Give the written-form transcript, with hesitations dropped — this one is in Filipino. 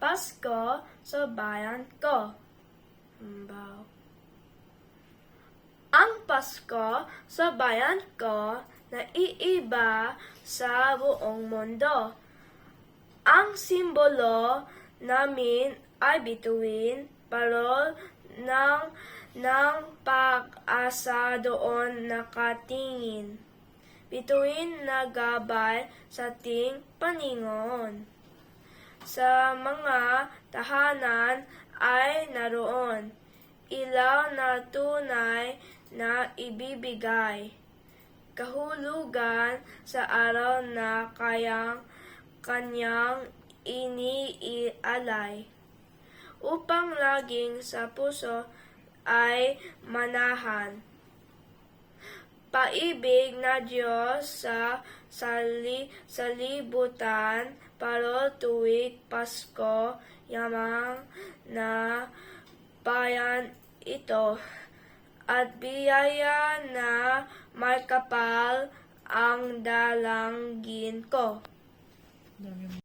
Pasko sa bayan ko. Ang Pasko sa bayan ko naiiba sa buong mundo. Ang simbolo namin ay bituin, parol ng pag-asa doon nakatingin. Bituin na gabay sa ating paningon. Sa mga tahanan ay naroon ilaw na tunay na ibibigay, kahulugan sa araw na kanyang iniialay, upang laging sa puso ay manahan. Paibig na Diyos sa salibutan, parol tuwing Pasko, yamang na bayan ito, at biyaya na may kapal ang dalangin ko.